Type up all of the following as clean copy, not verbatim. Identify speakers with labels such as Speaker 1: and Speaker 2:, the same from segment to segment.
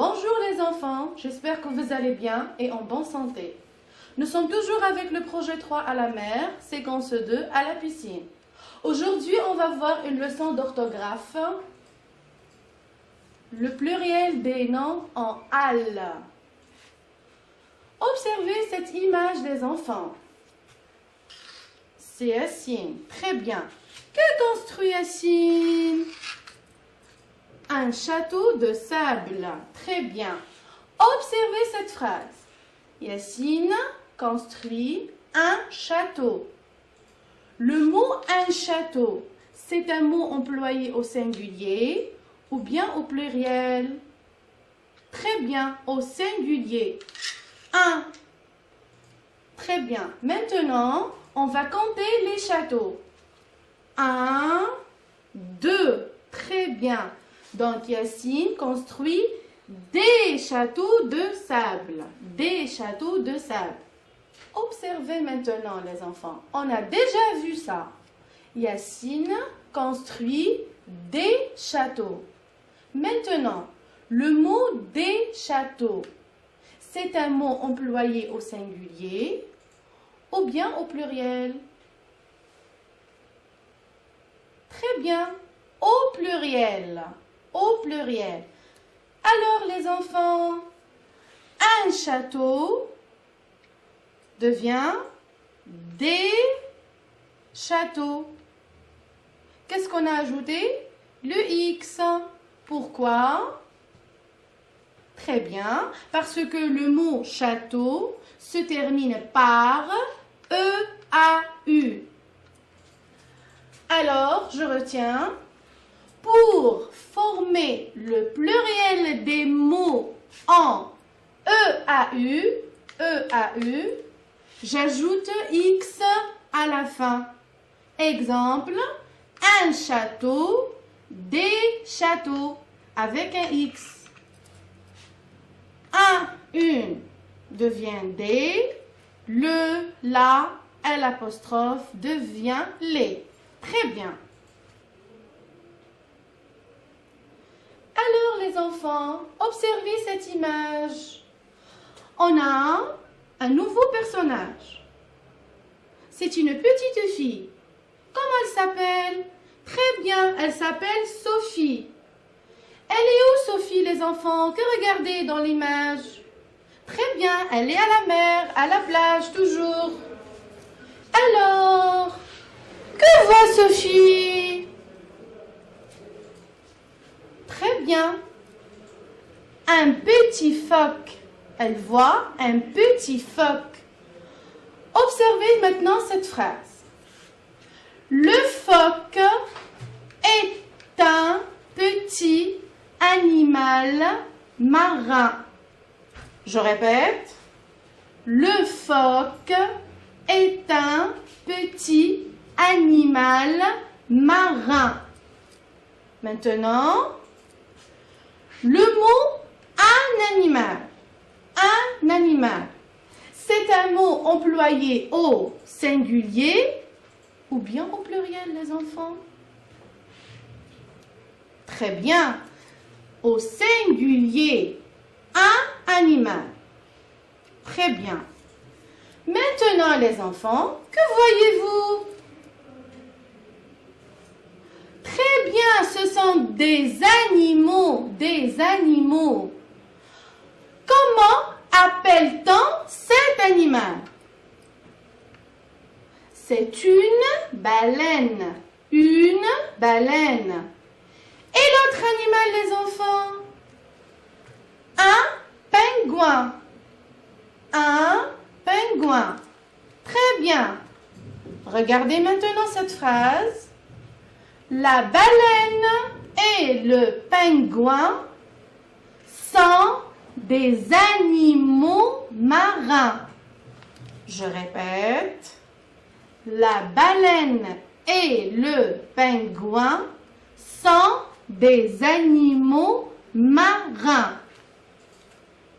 Speaker 1: Bonjour les enfants, j'espère que vous allez bien et en bonne santé. Nous sommes toujours avec le projet 3 à la mer, séquence 2 à la piscine. Aujourd'hui, on va voir une leçon d'orthographe. Le pluriel des noms en al. Observez cette image les enfants. C'est Yassine. Très bien. Que construit Yassine? Un château de sable. Très bien. Observez cette phrase. Yassine construit un château. Le mot un château, c'est un mot employé au singulier ou bien au pluriel? Très bien, au singulier. Un. Très bien. Maintenant, on va compter les châteaux. 1, 2. Très bien. Donc, Yassine construit des châteaux de sable. Des châteaux de sable. Observez maintenant, les enfants. On a déjà vu ça. Yassine construit des châteaux. Maintenant, le mot des châteaux, c'est un mot employé au singulier ou bien au pluriel? Très bien, au pluriel. Au pluriel. Alors les enfants, un château devient des châteaux. Qu'est-ce qu'on a ajouté? Le X. Pourquoi? Très bien, parce que le mot château se termine par E-A-U. Alors, je retiens, pour former le pluriel des mots en E-A-U, j'ajoute X à la fin. Exemple, un château, des châteaux, avec un X. Un, une devient des, le, la, l'apostrophe devient les. Très bien. Alors les enfants, observez cette image. On a un nouveau personnage. C'est une petite fille. Comment elle s'appelle? Très bien, elle s'appelle Sophie. Elle est où Sophie les enfants? Que regardez dans l'image? Très bien, elle est à la mer, à la plage toujours. Alors, que voit Sophie? Très bien. Un petit phoque. Elle voit un petit phoque. Observez maintenant cette phrase. Le phoque est un petit animal marin. Je répète. Le phoque est un petit animal marin. Maintenant, le mot un animal. Un animal. C'est un mot employé au singulier ou bien au pluriel, les enfants? Très bien. Au singulier. Un animal. Très bien. Maintenant, les enfants, que voyez-vous? Très bien, ce sont des animaux, des animaux. Comment appelle-t-on cet animal? C'est une baleine. Une baleine. Et l'autre animal, les enfants? Un pingouin. Un pingouin. Très bien. Regardez maintenant cette phrase. La baleine et le pingouin sont des animaux marins. Je répète. La baleine et le pingouin sont des animaux marins.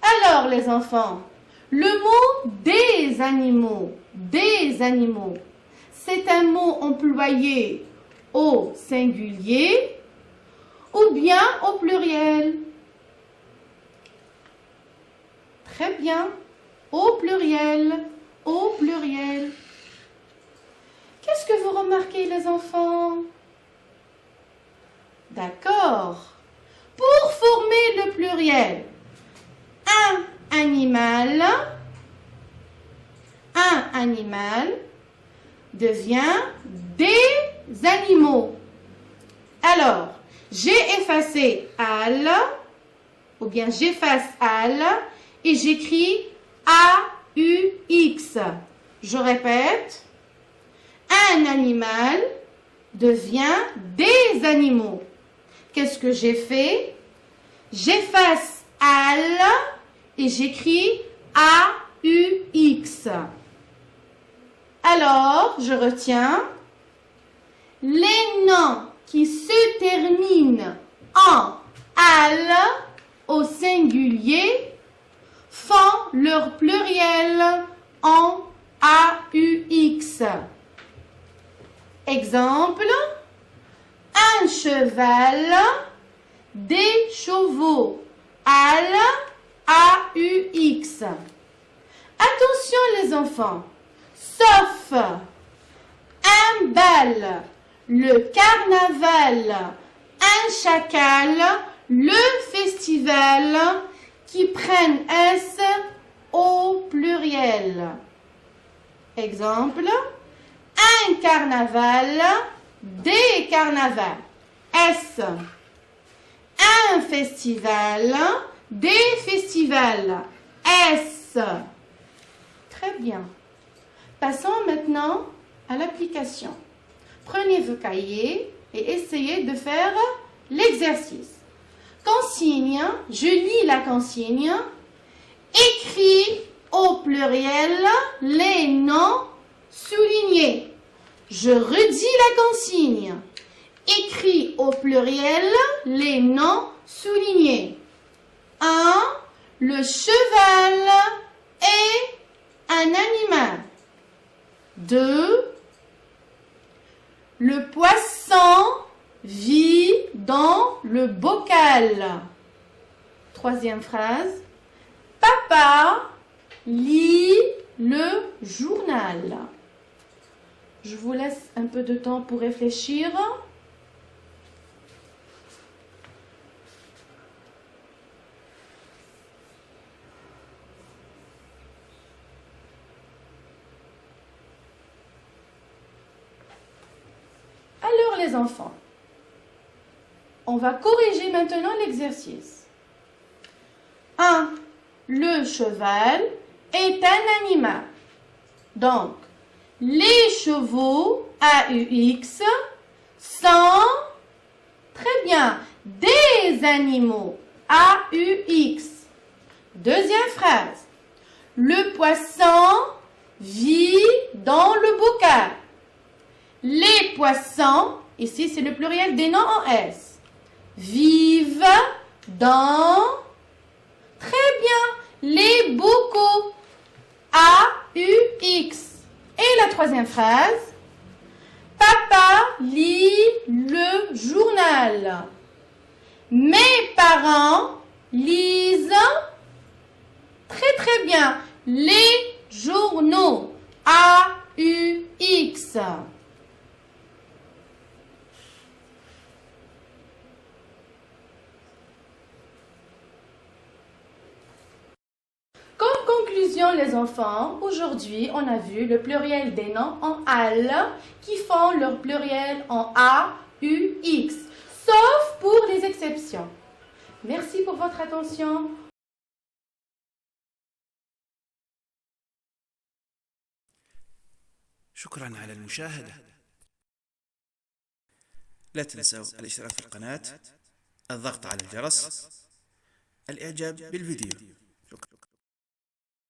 Speaker 1: Alors les enfants, le mot des animaux, c'est un mot employé au singulier ou bien au pluriel? Très bien. Au pluriel. Au pluriel. Qu'est-ce que vous remarquez, les enfants? D'accord. Pour former le pluriel, un animal devient des animaux. Alors, j'ai effacé al, ou bien j'efface al, et j'écris AUX. Je répète, un animal devient des animaux. Qu'est-ce que j'ai fait? J'efface al et j'écris AUX. Alors, je retiens les noms qui se terminent en al au singulier font leur pluriel en AUX. Exemple, un cheval, des chevaux, al, AUX. Attention les enfants, sauf un bal, le carnaval, un chacal, le festival qui prennent S au pluriel. Exemple, un carnaval, des carnavals, S. Un festival, des festivals, S. Très bien. Passons maintenant à l'application. Prenez vos cahiers et essayez de faire l'exercice. Consigne, je lis la consigne. Écris au pluriel les noms soulignés. Je redis la consigne. Écris au pluriel les noms soulignés. 1. Le cheval est un animal. 2. Le poisson vit dans le bocal. Troisième phrase. Papa lit le journal. Je vous laisse un peu de temps pour réfléchir. Alors les enfants, on va corriger maintenant l'exercice. 1. Le cheval est un animal. Donc, les chevaux, AUX, sont, très bien, des animaux, AUX. Deuxième phrase. Le poisson vit dans le bocal. Les poissons, ici c'est le pluriel des noms en S, vivent dans, très bien, les bocaux, AUX. Et la troisième phrase, papa lit le journal. Mes parents lisent, très très bien, les journaux, AUX. Comme conclusion, les enfants, aujourd'hui, on a vu le pluriel des noms en al qui font leur pluriel en AUX, sauf pour les exceptions. Merci pour votre attention.
Speaker 2: شكرا على المشاهدة. لا تنسوا الاشتراك في القناة، الضغط على الجرس، الإعجاب بالفيديو.